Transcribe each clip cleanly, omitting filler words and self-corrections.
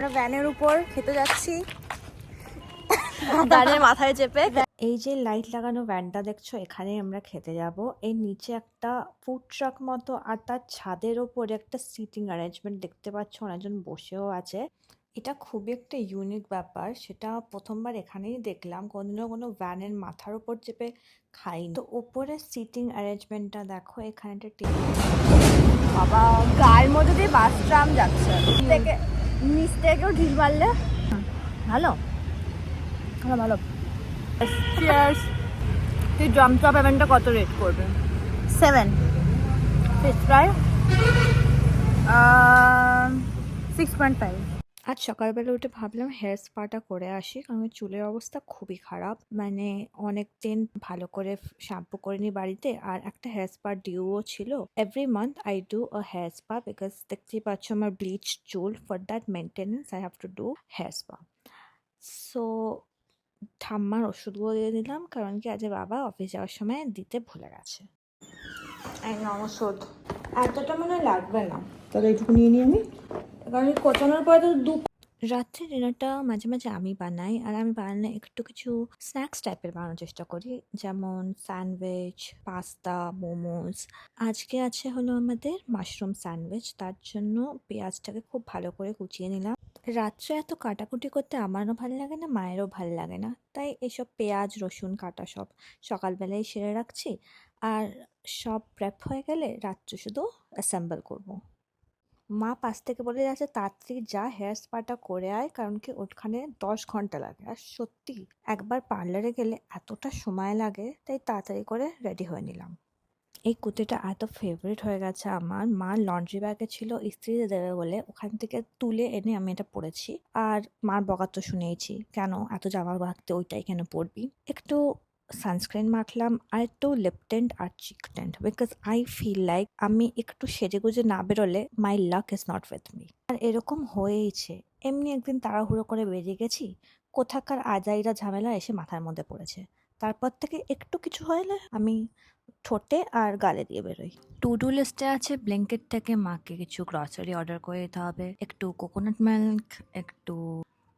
আমরা ভ্যানের উপর খেতে যাচ্ছি ভ্যানের মাথায় চেপে। এই যে লাইট লাগানো ভ্যানটা দেখছো, এখানে আমরা খেতে যাব। এর নিচে একটা ফুড ট্রাক মতো, আর তার ছাদের ওপরে একটা সিটিং অ্যারেঞ্জমেন্ট দেখতে পাচ্ছ, অনেকজন বসেও আছে। এটা খুবই একটা ইউনিক ব্যাপার, সেটা প্রথমবার এখানেই দেখলাম। কোনোদিনও কোনো ভ্যানের মাথার উপর চেপে খাইনি। তো ওপরে সিটিং অ্যারেঞ্জমেন্টটা দেখো, এখানে একটা টেবিল, বাবা গায়ের মধ্যে দিয়ে বাস ট্রাম যাচ্ছে, নিচ থেকেও ঢিল মারলে ভালো ভালো ভালো। চিয়ার্স। তুই ড্রাম চপ ইভেন্টটা কত রেট করবে? 7 ফিশ ফ্রাই 6.5। আজ সকালবেলা উঠে ভাবলাম হেয়ার স্পাটা করে আসি, কারণ চুলের অবস্থা খুবই খারাপ। মানে অনেক দিন ভালো করে শ্যাম্পু করিনি বাড়িতে, আর একটা হেয়ার স্পা ডিউও ছিল। Every month I do a hair spa, because দেখতেই পাচ্ছ আমার ব্লিচ চুল। For that maintenance I have to do hair spa. So ঠাম্মার ওষুধগুলো দিয়ে দিলাম, কারণ কি আজ বাবা অফিস যাওয়ার সময় দিতে ভুলে গেছে। এই না ওষুধ, এতটা মনে লাগবে না, তাহলে এইটুকু নিয়ে নিই আমি। কারণ কোচানোর পরে তো রাত্রে ডিনারটা মাঝে মাঝে আমি বানাই, আর আমি বানালে একটু কিছু স্ন্যাক্স টাইপের বানানোর চেষ্টা করি, যেমন স্যান্ডউইচ, পাস্তা, মোমোস। আজকে আছে হলো আমাদের মাশরুম স্যান্ডউইচ। তার জন্য পেঁয়াজটাকে খুব ভালো করে কুচিয়ে নিলাম। রাত্রে এত কাটাকুটি করতে আমারও ভালো লাগে না, মায়েরও ভালো লাগে না, তাই এসব পেঁয়াজ রসুন কাটা সব সকালবেলায় সেরে রাখছি। আর সব প্রেপ হয়ে গেলে রাত্রে শুধু অ্যাসেম্বল করবো। মা পাশ থেকে বলে যাচ্ছে তাড়াতাড়ি যা হেয়ার স্পাটা করে আয়, কারণ কি ওখানে 10 ঘন্টা লাগে। আর সত্যি একবার পার্লারে গেলে এতটা সময় লাগে, তাই তাড়াতাড়ি করে রেডি হয়ে নিলাম। এই কুর্তিটা এত ফেভারিট হয়ে গেছে আমার, মা লন্ড্রি ব্যাগে ছিল ইস্ত্রিতে দেবে বলে ওখান থেকে তুলে এনে আমি এটা পরেছি। আর মার বকা তো শুনেইছি, কেন এত জামা রাখতে, ওইটাই কেন পরবি। একটু সানস্ক্রিন মাখলাম, আর একটু লিপ টিন্ট আর cheek tint, because I feel like আমি একটু সেজেগুজে না বেরোলে my luck is not with me. আর এরকম হয়েইছে। এমনি একদিন তাড়াহুড়ো করে বেরিয়ে গেছি, কোথাকার আজাইরা ঝামেলা এসে মাথার মধ্যে পড়েছে। তারপর থেকে একটু কিছু হলে আমি ঠোঁটে আর গালে দিয়ে বেরোই। টু ডু লিস্টে আছে ব্লিঙ্কিট থেকে মাকে কিছু গ্রসারি অর্ডার করে দিতে হবে, একটু কোকোনাট মিল্ক, একটু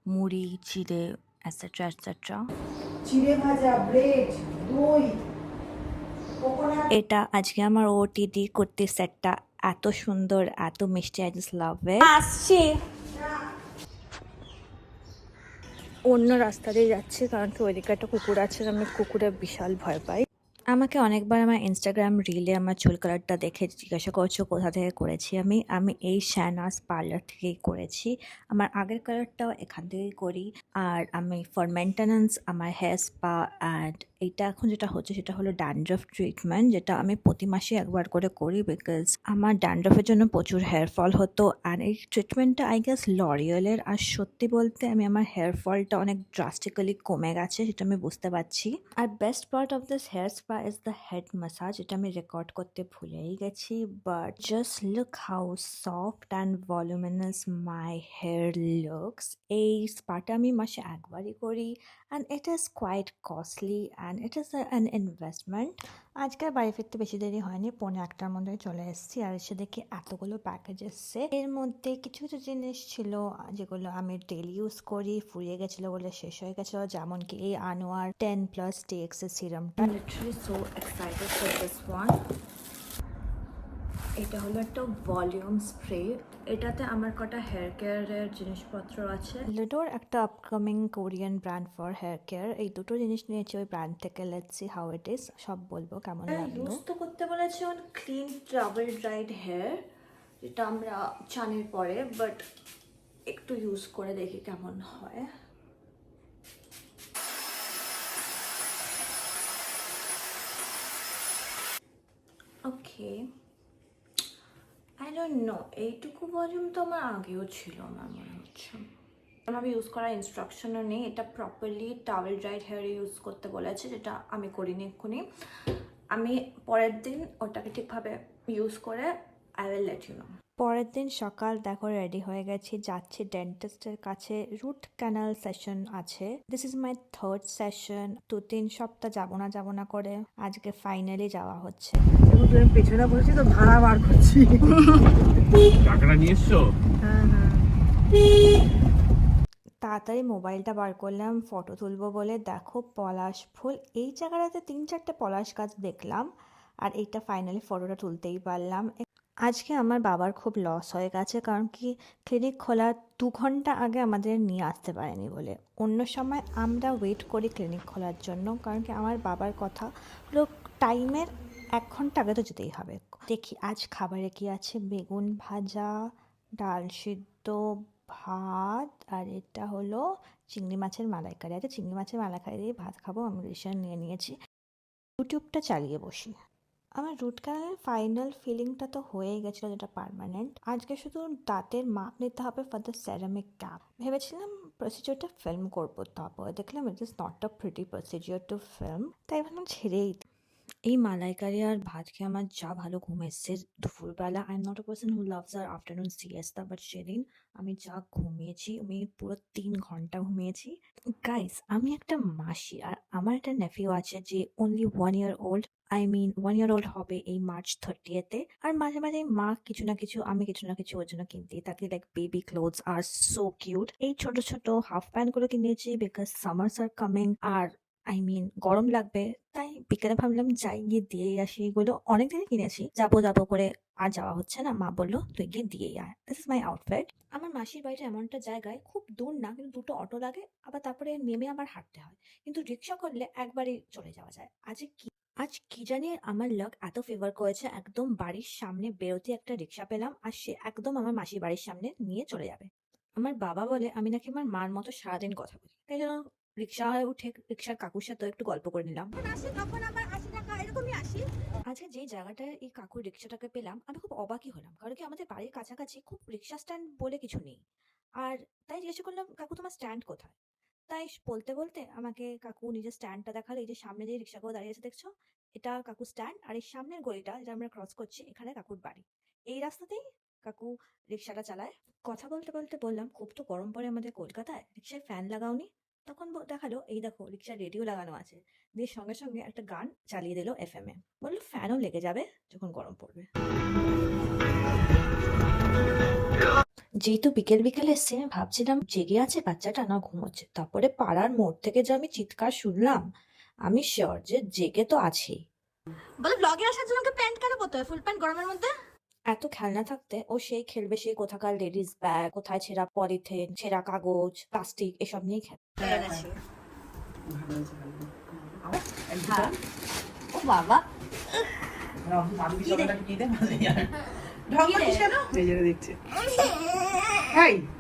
মুড়ি, চিড়ে, এটসেট্রা এটসেট্রা। চিড়ে ভাজা, ব্রেড, দই, কোকোনাট। এটা আজকে আমার ওটিডি কুর্তি সেটটা এত সুন্দর, এত মিষ্টি, আই জাস্ট লাভ ইট। আসছি, অন্য রাস্তা দিয়ে যাচ্ছি, কারণ কি ওইদিকে একটা কুকুর আছে, আমি কুকুরের বিশাল ভয় পাই। আমাকে অনেকবার আমার ইনস্টাগ্রাম রিলে আমার চুল কালারটা দেখে জিজ্ঞাসা করছো কোথা থেকে করেছি। আমি এই শাহনাজ পার্লার থেকেই করেছি। আমার আগের কালারটাও এখান থেকেই করি। আর আমি ফর মেনটেন্যান্স আমার হেয়ার স্পা, অ্যান্ড এইটা এখন যেটা হচ্ছে সেটা হলো ড্যান্ড্রফ ট্রিটমেন্ট, যেটা আমি প্রতি মাসে একবার করে করি, বিকজ আমার ড্যান্ড্রফের জন্য প্রচুর হেয়ার ফল হতো। আর এই ট্রিটমেন্টটা আই গেস লরিয়ালের। আর সত্যি বলতে আমি আমার হেয়ার ফলটা অনেক ড্রাস্টিক্যালি কমে গেছে, সেটা আমি বুঝতে পারছি। আর best part of this hair spa is the head massage, এটা আমি রেকর্ড করতে ভুলেই গেছি। But just look how soft and voluminous my hair looks. এই স্পাটা আমি মাসে একবারই করি, and it is quite costly and it is an investment. আজকে বাড়ি ফিরতে বেশি দেরি হয়নি, 1:45টার মধ্যে চলে এসেছি। আর এসে দেখি এতগুলো প্যাকেজ এসছে। এর মধ্যে কিছু কিছু জিনিস ছিল যেগুলো আমি ডেলি ইউজ করি, ফুরিয়ে গেছিলো বলে শেষ হয়ে গেছিলো, যেমন কি এই আনোয়ার 10+ TX সিরামটা। Literally so excited for this one. এটা হলো একটা ভলিউম স্প্রে, এটাতে আমার কটা হেয়ার কেয়ারের জিনিসপত্র আছে। লিডোর একটা upcoming Korean brand for hair care, এই দুটো জিনিস নিয়েছি ওই ব্র্যান্ড থেকে। Let's see how it is, সব বলবো কেমন লাগলো। ইউজ তো করতে বলেছে on clean towel dried hair, যেটা আমরা চানের পরে, বাট একটু ইউজ করে দেখি কেমন হয়। ওকে, আই ডোন্ট নো, এইটুকু ভলিউম তো আমার আগেও ছিল না মনে হচ্ছে। আমি ইউজ করার ইনস্ট্রাকশনও নেই, এটা প্রপারলি টাওয়েল ড্রাইড হেয়ারে ইউজ করতে বলেছে, যেটা আমি করিনি এক্ষুনি। আমি পরের দিন ওটাকে ঠিকভাবে ইউজ করে I will let you know. পরের দিন সকাল দেখো রেডি হয়ে গেছি, যাচ্ছি ডেন্টিস্টের কাছে, রুট ক্যানাল সেশন আছে। This is my 3rd session. 2-3 সপ্তাহ যাবো না করে আজকে ফাইনালি যাওয়া হচ্ছে। তুমি পেছনে বসেছি তো ভাড়া বার করছি। টাকাটা নিয়ে এসছো? হ্যাঁ হ্যাঁ। তাড়াতাড়ি মোবাইলটা বার করলাম ফটো তুলবো বলে। দেখো পলাশ ফুল, এই জায়গাটাতে 3-4টে পলাশ গাছ দেখলাম, আর এইটা ফাইনালি ফটোটা তুলতেই পারলাম। আজকে আমার বাবার খুব লস হয়ে গেছে, কারণ কি ক্লিনিক খোলার 2 ঘন্টা আগে আমাদের নিয়ে আসতে পারেনি বলে। অন্য সময় আমরা ওয়েট করি ক্লিনিক খোলার জন্য, কারণ কি আমার বাবার কথা হলো টাইমের 1 ঘন্টা আগে তো যেতেই হবে। দেখি আজ খাবারে কি আছে, বেগুন ভাজা, ডাল সিদ্ধ, ভাত, আর এটা হলো চিংড়ি মাছের মালাইকারি। আচ্ছা চিংড়ি মাছের মালাইকারি দিয়ে ভাত খাবো, আমি ডিসিশন নিয়ে নিয়েছি। ইউটিউবটা চালিয়ে বসি। আমার রুট ক্যানালের ফাইনাল ফিলিংটা তো হয়েই গেছিলো, যেটা পার্মানেন্ট। আজকে শুধু দাঁতের মাপ নিতে হবে ফর দ্য সেরামিক ক্যাপ। ভেবেছিলাম প্রসিজিওরটা ফিল্ম করবো, তারপর দেখলাম it is not a pretty procedure to film, তাই ভাবলাম ছেড়েই দিই। এই মালাইকারি আর ভাত খেয়ে আমার যা ভালো ঘুম এসছে দুপুরবেলা। I am not a person who loves আর আফটারনুন সিয়েস্তা, বাট সেদিন আমি যা ঘুমিয়েছি, আমি পুরো 3 ঘন্টা ঘুমিয়েছি। গাইস, আমি একটা মাসি, আর আমার একটা নেফিউ আছে যে only 1 year old। I mean 1 year old হবে এই মার্চ 30th-এ। আর মাঝে মাঝে মা কিছু না কিছু, আমি কিছু না কিছু ওর জন্য কিনতেই থাকি। Like baby clothes are so cute. এই ছোট ছোট হাফ প্যান্ট গুলো কিনেছি বিকজ সামার্স আর কামিং, আর আই মিন গরম লাগবে, তাই বিকেলে ভাবলাম যাই গিয়ে দিয়েই আসি। এগুলো অনেকদিনই কিনেছি, যাবো যাবো করে আর যাওয়া হচ্ছে না। মা বললো তুই গিয়ে দিয়েই আয়। This is my outfit. আমার মাসির বাড়িটা এমন একটা জায়গায়, খুব দূর না, কিন্তু 2টো অটো লাগে, আবার তারপরে নেমে আবার হাঁটতে হয়। কিন্তু রিক্সা করলে একবারই চলে যাওয়া যায়। আজ কি জানি আমার লাক এত ফেভার করেছে, একদম বাড়ির সামনে বেরোতে একটা রিক্সা পেলাম, আর সে একদম আমার মাসির বাড়ির সামনে নিয়ে চলে যাবে। আমার বাবা বলে আমি নাকি আমার মার মতো সারাদিন কথা বলি, তাই জন্য রিক্সায় উঠে রিক্সার কাকুর সাথে একটু গল্প করে নিলাম। আজকে যে জায়গাটায় এই কাকুর রিক্সাটাকে পেলাম, আমি খুব অবাকই হলাম, কারণ কি আমাদের বাড়ির কাছাকাছি খুব রিক্সা স্ট্যান্ড বলে কিছু নেই। আর তাই জিজ্ঞাসা করলাম কাকু তোমার স্ট্যান্ড কোথায়। তাই বলতে বলতে আমাকে কাকু নিজের স্ট্যান্ডটা দেখালো। এই যে সামনে যে রিক্সাগুলো দাঁড়িয়ে আছে দেখছো, এটা কাকুর স্ট্যান্ড। আর এই সামনের গলিটা যেটা আমরা ক্রস করছি, এখানে কাকুর বাড়ি। এই রাস্তাতেই কাকু রিক্সাটা চালায়। কথা বলতে বলতে বললাম খুব তো গরম পড়ে আমাদের কলকাতায়, রিক্সায় ফ্যান লাগাওনি? তখন দেখালো এই দেখো রিক্সার রেডিও লাগানো আছে। দিয়ে সঙ্গে সঙ্গে একটা গান চালিয়ে দিল FM এ। বললো ফ্যানও লেগে যাবে যখন গরম পড়বে। যেহেতু বিকেল বিকেল এসছে, আমি ভাবছিলাম জেগে আছে বাচ্চাটা না ঘুমোচ্ছে। তারপরে পাড়ার মোড় থেকে যে আমি চিৎকার শুনলাম, আমি শিওর যে জেগে তো আছেই। বলে ব্লগে আসার জন্য ওকে প্যান্ট কেন পরতে হয়, ফুল প্যান্ট গরমের মধ্যে? এত খেলনা থাকতে ও সেই খেলবে, সেই কোথাকার লেডিস ব্যাগ, কোথায় ছেঁড়া পলিথিন, ছেঁড়া কাগজ, প্লাস্টিক, এসব নিয়েই খেলে। এনেছি। হ্যাঁ। ও বাবা,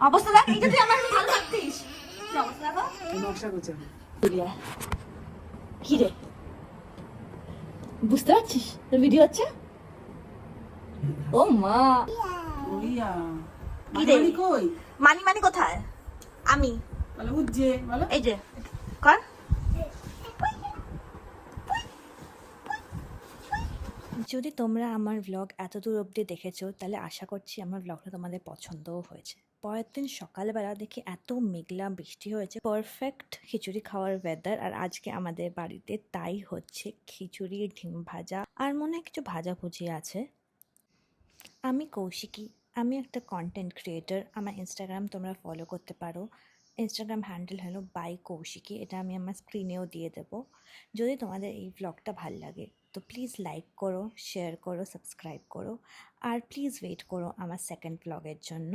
অবস্থা দেখ, এইটা তুই আমার ভালো লাগতিস। কি অবস্থা দেখো। কি রে, বুঝতে পারছিস তোর ভিডিও হচ্ছে? ও মা, কি রে মানি মানি কোথায়? আমি এই যে কর। যদি তোমরা আমার ভ্লগ এতদূর অবধি দেখেছো, তাহলে আশা করছি আমার ভ্লগটা তোমাদের পছন্দও হয়েছে। পরের দিন সকালবেলা দেখি এত মেঘলা, বৃষ্টি হয়েছে, পারফেক্ট খিচুড়ি খাওয়ার ওয়েদার। আর আজকে আমাদের বাড়িতে তাই হচ্ছে, খিচুড়ি, ডিম ভাজা, আর মনে হয় কিছু ভাজাভুজি আছে। আমি কৌশিকী, আমি একটা কন্টেন্ট ক্রিয়েটর। আমার ইনস্টাগ্রাম তোমরা ফলো করতে পারো। ইনস্টাগ্রাম হ্যান্ডেল হলো বাই কৌশিকী, এটা আমি আমার স্ক্রিনেও দিয়ে দেবো। যদি তোমাদের এই ব্লগটা ভাল লাগে তো প্লিজ লাইক করো, শেয়ার করো, সাবস্ক্রাইব করো, আর প্লিজ ওয়েট করো আমার সেকেন্ড ব্লগের জন্য।